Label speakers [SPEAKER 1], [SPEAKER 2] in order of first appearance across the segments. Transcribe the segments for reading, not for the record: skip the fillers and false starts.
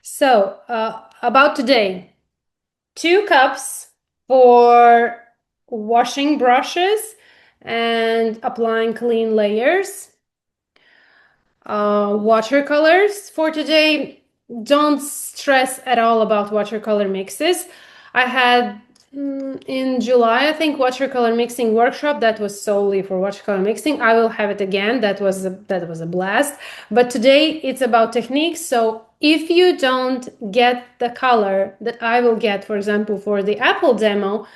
[SPEAKER 1] So, about today, 2 cups for washing brushes and applying clean layers. Watercolors for today. Don't stress at all about watercolor mixes. I had in July, I think, watercolor mixing workshop that was solely for watercolor mixing. I will have it again. That was a blast. But today it's about techniques. So if you don't get the color that I will get, for example, for the apple demo,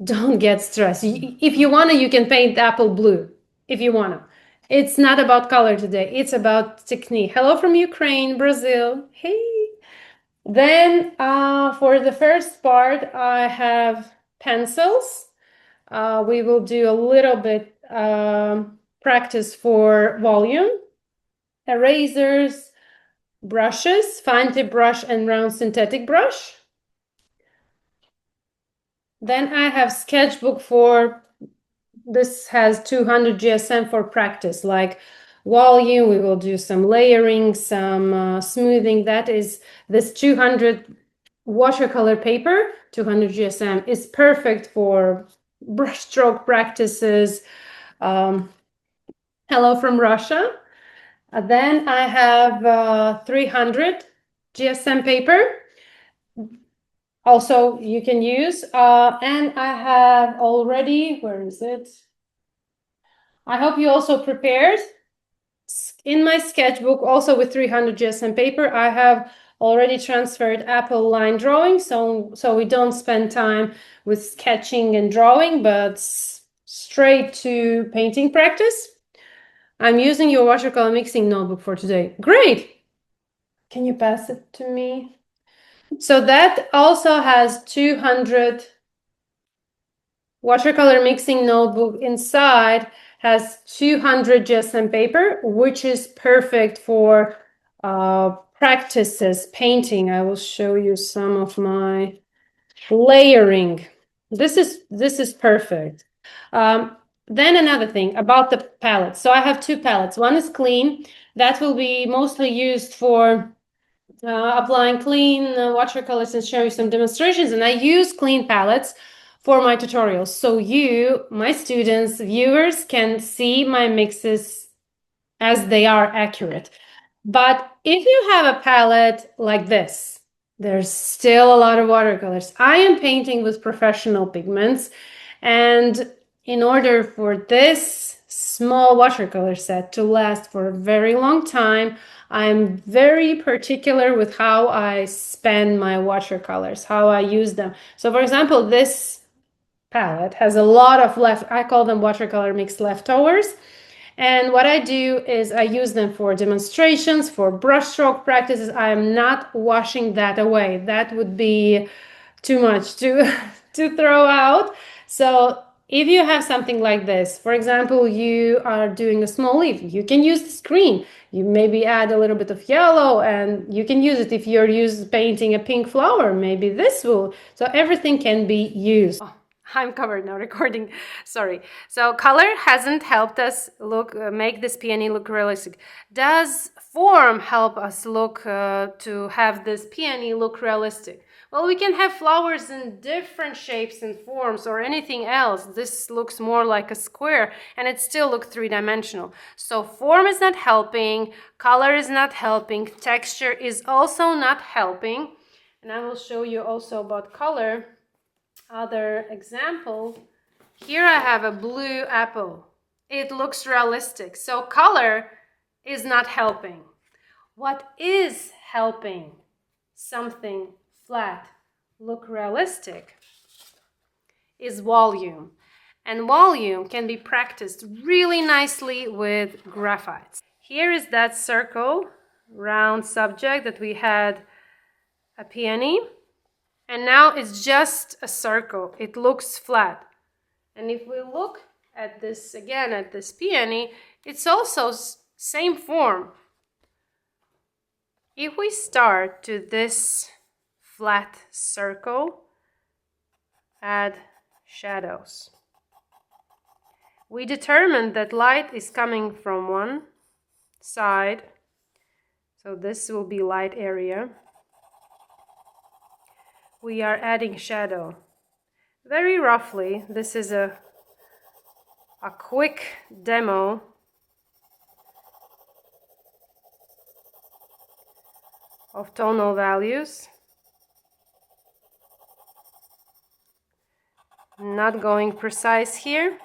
[SPEAKER 1] don't get stressed. If you want to, you can paint apple blue if you want to. It's not about color today. It's about technique. Hello from Ukraine, Brazil. Hey. Then for the first part, I have pencils. We will do a little bit practice for volume, erasers, brushes, fine tip brush and round synthetic brush. Then I have sketchbook for, this has 200 GSM for practice, like volume. We will do some layering, some smoothing. That is, this 200 watercolor paper, 200 GSM, is perfect for brushstroke practices. Hello from Russia. Then I have 300 GSM paper. Also, you can use, and I have already, where is it? I hope you also prepared. In my sketchbook, also with 300 GSM paper, I have already transferred Apple line drawing, so we don't spend time with sketching and drawing, but straight to painting practice. I'm using your watercolor mixing notebook for today. Great! Can you pass it to me? So that also has 200 watercolor mixing notebook inside, has 200 GSM paper, which is perfect for practices painting. I will show you some of my layering. This is perfect. Then another thing about the palettes. So I have 2 palettes. One is clean. That will be mostly used for applying clean watercolors and showing some demonstrations. And I use clean palettes for my tutorials, so you, my students, viewers, can see my mixes as they are accurate. But if you have a palette like this, there's still a lot of watercolors. I am painting with professional pigments, and in order for this small watercolor set to last for a very long time, I'm very particular with how I spend my watercolors, how I use them. So for example, this palette has a lot of I call them watercolor mix leftovers. And what I do is I use them for demonstrations, for brushstroke practices. I am not washing that away. That would be too much to, to throw out. So if you have something like this, for example, you are doing a small leaf, you can use the screen. You maybe add a little bit of yellow and you can use it if you're painting a pink flower. Maybe this will. So everything can be used. Oh, I'm covered now recording. Sorry. So color hasn't helped us make this peony look realistic. Does form help us to have this peony look realistic? Well, we can have flowers in different shapes and forms or anything else. This looks more like a square and it still looks 3-dimensional. So form is not helping, color is not helping, texture is also not helping. And I will show you also about color. Other example, here I have a blue apple. It looks realistic. So color is not helping. What is helping something flat look realistic is volume. And volume can be practiced really nicely with graphites. Here is that circle, round subject that we had a peony. And now it's just a circle. It looks flat. And if we look at this again, at this peony, it's also same form. If we start to this flat circle, add shadows. We determined that light is coming from one side. So this will be light area. we are adding shadow. Very roughly, this is a quick demo of tonal values. Not going precise here.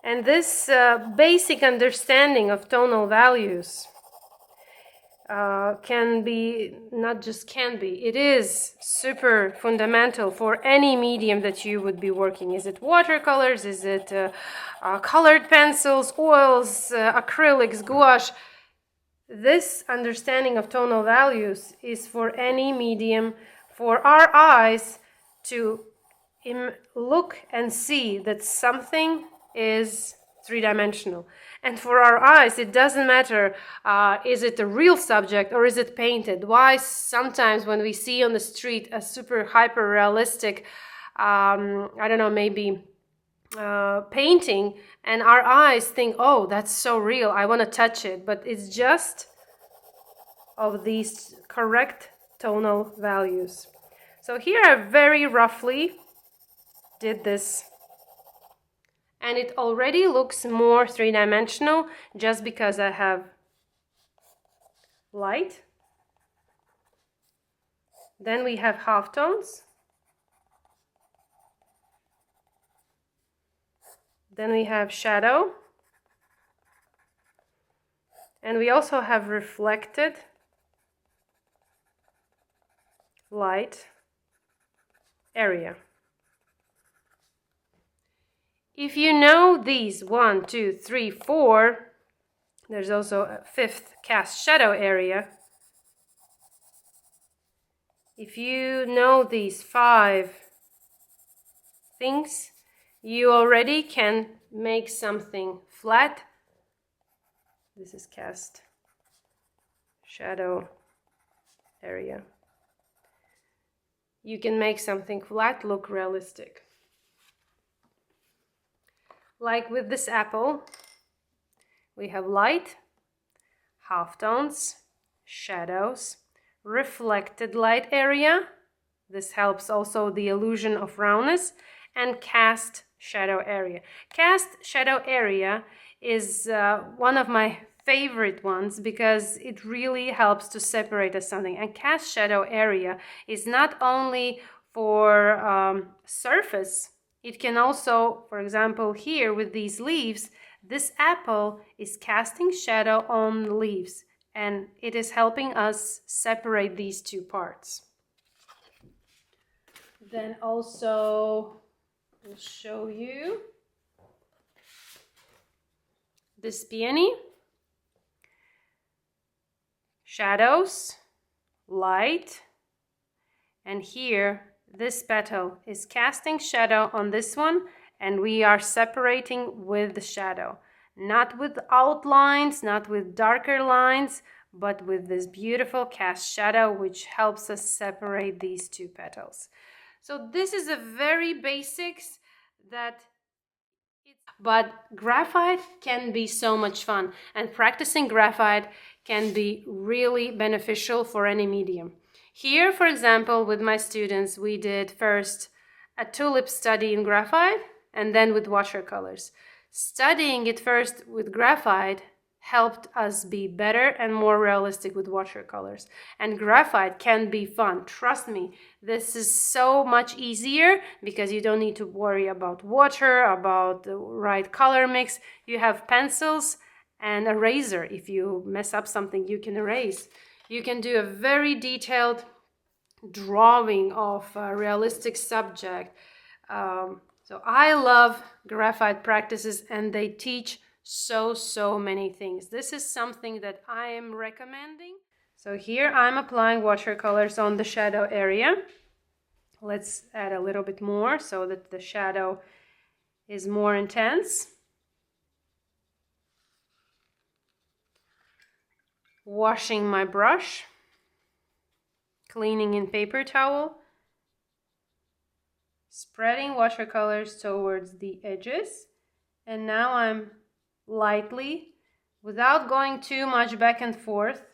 [SPEAKER 1] And this basic understanding of tonal values can be, not just can be, it is super fundamental for any medium that you would be working. Is it watercolors? Is it colored pencils, oils, acrylics, gouache? This understanding of tonal values is for any medium, for our eyes to look and see that something is three-dimensional. And for our eyes, it doesn't matter, is it a real subject or is it painted? Why sometimes when we see on the street a super hyper-realistic, I don't know, maybe painting, and our eyes think, oh, that's so real, I want to touch it. But it's just of these correct tonal values. So here I very roughly did this. And it already looks more three-dimensional just because I have light. Then we have halftones. Then we have shadow. And we also have reflected light area. If you know these 1, 2, 3, 4, there's also a fifth cast shadow area. If you know these 5 things, you already can make something flat. This is cast shadow area. You can make something flat look realistic. Like with this apple, we have light, halftones, shadows, reflected light area. This helps also the illusion of roundness, and cast shadow area. Cast shadow area is one of my favorite ones because it really helps to separate something. And cast shadow area is not only for surface. It can also, for example, here with these leaves, this apple is casting shadow on the leaves, and it is helping us separate these two parts. Then also, I'll show you this peony. Shadows, light, and here this petal is casting shadow on this one, and we are separating with the shadow. Not with outlines, not with darker lines, but with this beautiful cast shadow, which helps us separate these two petals. So this is a very basics but graphite can be so much fun, and practicing graphite can be really beneficial for any medium. Here, for example, with my students, we did first a tulip study in graphite and then with watercolors. Studying it first with graphite helped us be better and more realistic with watercolors. And graphite can be fun. Trust me, this is so much easier because you don't need to worry about water, about the right color mix. You have pencils and a razor. If you mess up something, you can erase. You can do a very detailed drawing of a realistic subject. So I love graphite practices, and they teach so many things. This is something that I am recommending. So here I'm applying watercolors on the shadow area. Let's add a little bit more so that the shadow is more intense. Washing my brush, cleaning in paper towel, spreading watercolors towards the edges, and now I'm lightly, without going too much back and forth,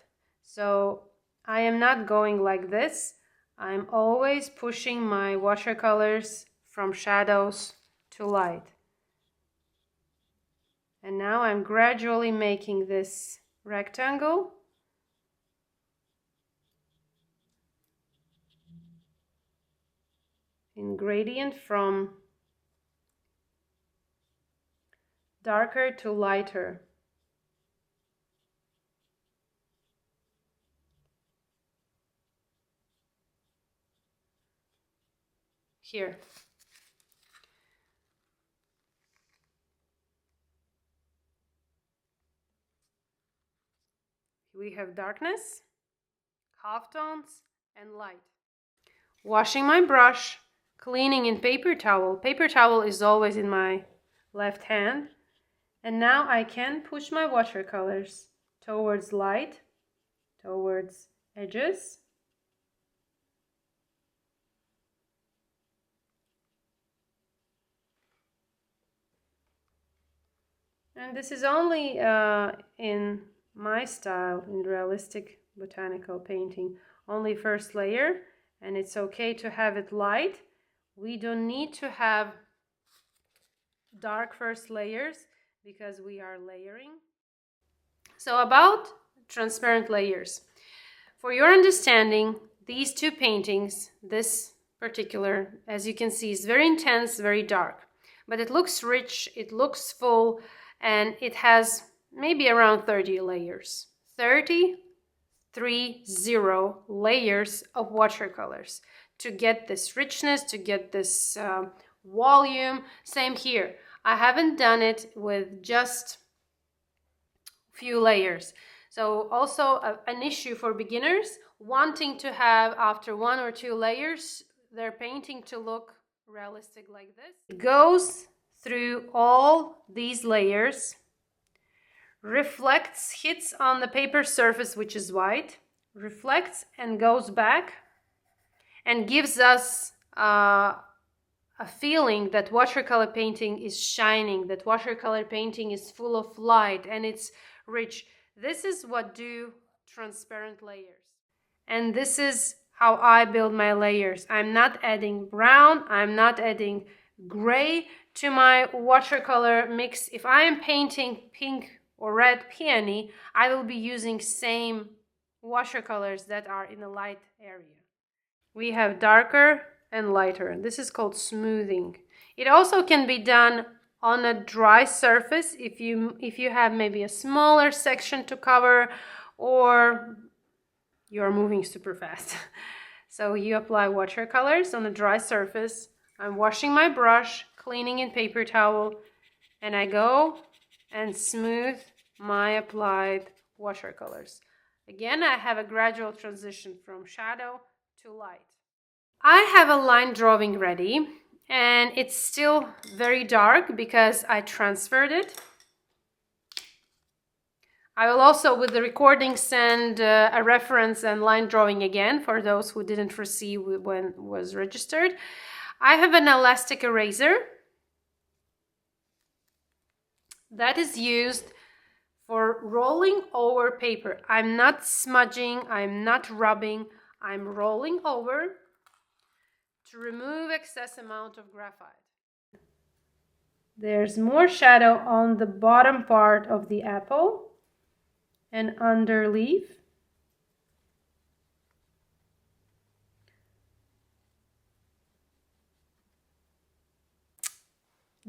[SPEAKER 1] So I am not going like this. I'm always pushing my watercolors from shadows to light. And now I'm gradually making this rectangle. In gradient from darker to lighter. Here. We have darkness, halftones, and light. Washing my brush, cleaning in paper towel. Paper towel is always in my left hand. And now I can push my watercolors towards light, towards edges. And this is only in my style, in realistic botanical painting, only first layer, and it's okay to have it light. We don't need to have dark first layers because we are layering. So about transparent layers. For your understanding, these two paintings, this particular, as you can see, is very intense, very dark, but it looks rich, it looks full, and it has maybe around 30 layers. 30 layers of watercolors to get this richness, to get this volume. Same here. I haven't done it with just few layers. So also an issue for beginners wanting to have, after 1 or 2 layers, their painting to look realistic like this. It goes through all these layers, reflects, hits on the paper surface, which is white, reflects and goes back and gives us a feeling that watercolor painting is shining, that watercolor painting is full of light and it's rich. This is what do transparent layers. And this is how I build my layers. I'm not adding brown, I'm not adding gray to my watercolor mix. If I am painting pink or red peony, I will be using same watercolors that are in a light area. We have darker and lighter. This is called smoothing. It also can be done on a dry surface if you have maybe a smaller section to cover or you're moving super fast. So you apply watercolors on a dry surface. I'm washing my brush, cleaning in paper towel, and I go and smooth my applied watercolors. Again, I have a gradual transition from shadow to light. I have a line drawing ready, and it's still very dark because I transferred it. I will also, with the recording, send a reference and line drawing again for those who didn't receive when it was registered. I have an elastic eraser that is used for rolling over paper. I'm not smudging, I'm not rubbing, I'm rolling over to remove excess amount of graphite. There's more shadow on the bottom part of the apple and underleaf.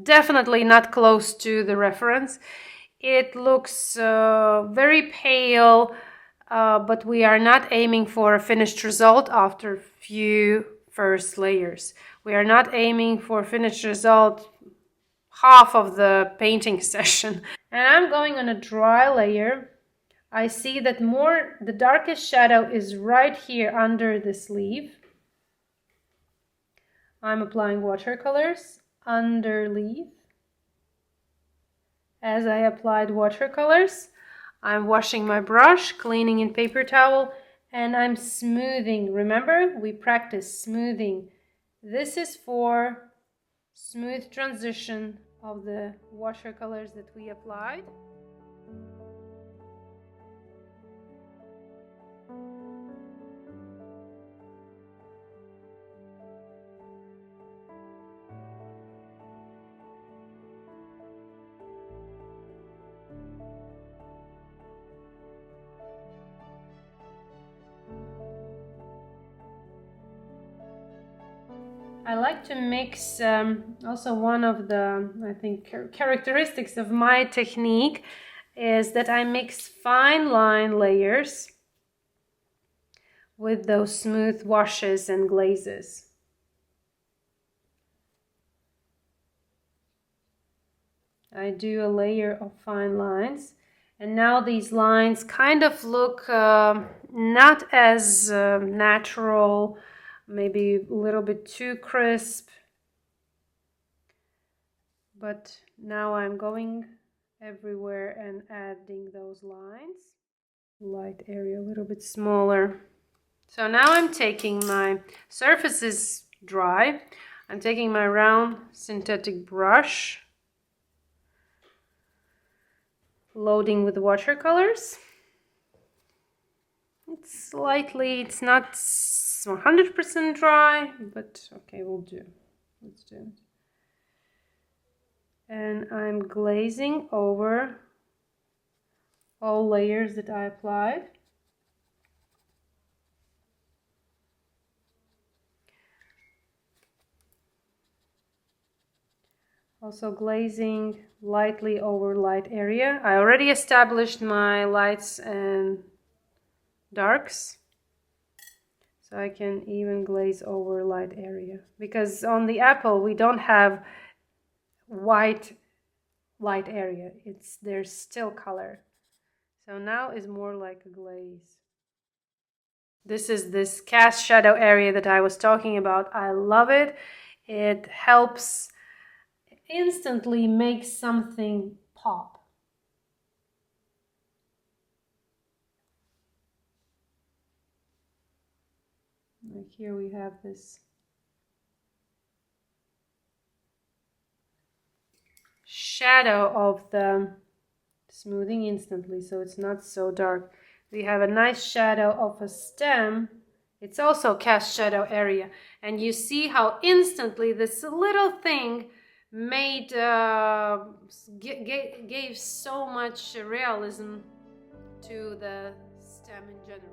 [SPEAKER 1] Definitely not close to the reference. It looks very pale, but we are not aiming for a finished result after few first layers. We are not aiming for finished result half of the painting session. And I'm going on a dry layer. I see that the darkest shadow is right here under this leaf. I'm applying watercolors underleaf. As I applied watercolors, I'm washing my brush, cleaning in paper towel, and I'm smoothing. Remember, we practice smoothing. This is for smooth transition of the watercolors that we applied. I like to mix, also one of the, I think, characteristics of my technique is that I mix fine line layers with those smooth washes and glazes. I do a layer of fine lines, and now these lines kind of look not as natural, maybe a little bit too crisp, but now I'm going everywhere and adding those lines. Light area a little bit smaller. So now I'm taking my surface is dry. I'm taking my round synthetic brush, loading with watercolors. It's not 100% dry, but okay, we'll do. Let's do it. And I'm glazing over all layers that I applied. Also glazing lightly over light area. I already established my lights and darks, so I can even glaze over light area, because on the apple we don't have white light area, there's still color. So now is more like a glaze. This is this cast shadow area that I was talking about. I love it. It helps instantly make something pop. Like here we have this shadow of the smoothing instantly, so it's not so dark. We have a nice shadow of a stem. It's also cast shadow area, and you see how instantly this little thing made gave so much realism to the stem in general.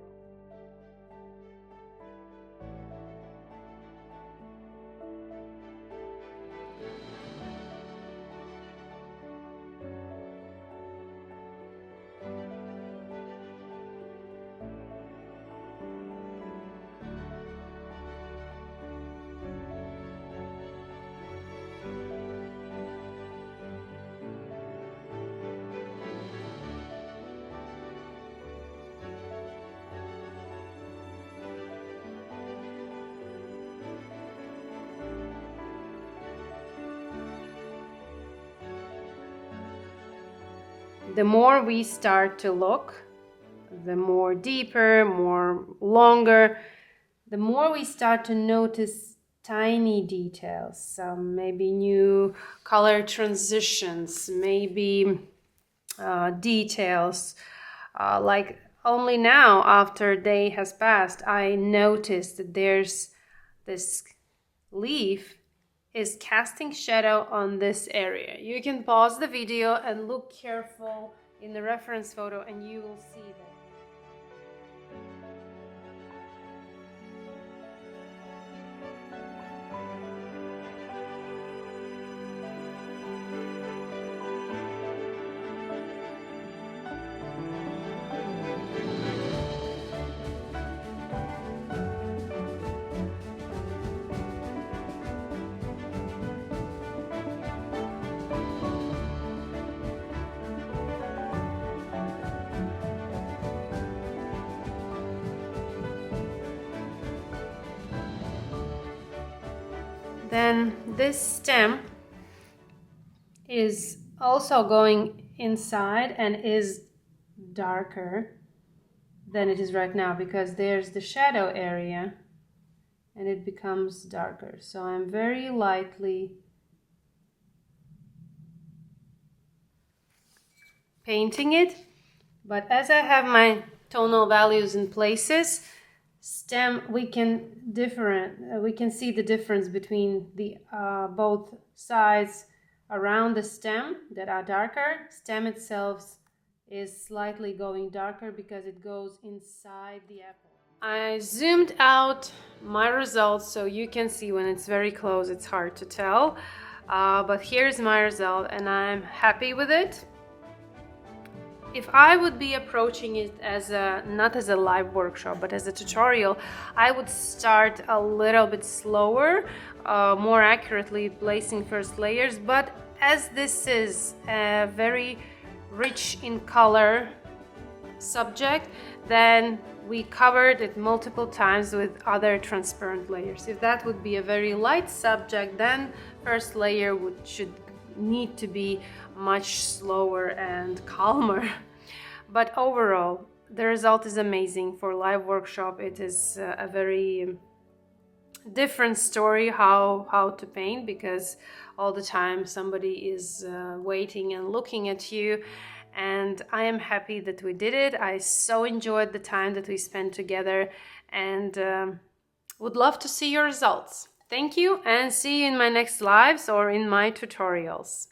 [SPEAKER 1] The more we start to look, the more deeper, more longer, the more we start to notice tiny details, some maybe new color transitions, maybe details. Like only now, after a day has passed, I noticed that there's this leaf is casting shadow on this area. You can pause the video and look careful in the reference photo and you will see that. Then this stem is also going inside and is darker than it is right now, because there's the shadow area and it becomes darker. So I'm very lightly painting it, but as I have my tonal values in places, stem, we can see the difference between the both sides around the stem that are darker. Stem itself is slightly going darker because it goes inside the apple. I zoomed out my results so you can see. When it's very close, it's hard to tell. But here's my result, and I'm happy with it. If I would be approaching it as not as a live workshop, but as a tutorial, I would start a little bit slower, more accurately placing first layers. But as this is a very rich in color subject, then we covered it multiple times with other transparent layers. If that would be a very light subject, then first layer should need to be much slower and calmer. But overall, the result is amazing. For live workshop, it is a very different story how to paint, because all the time somebody is waiting and looking at you. And I am happy that we did it. I so enjoyed the time that we spent together, and would love to see your results. Thank you, and see you in my next lives or in my tutorials.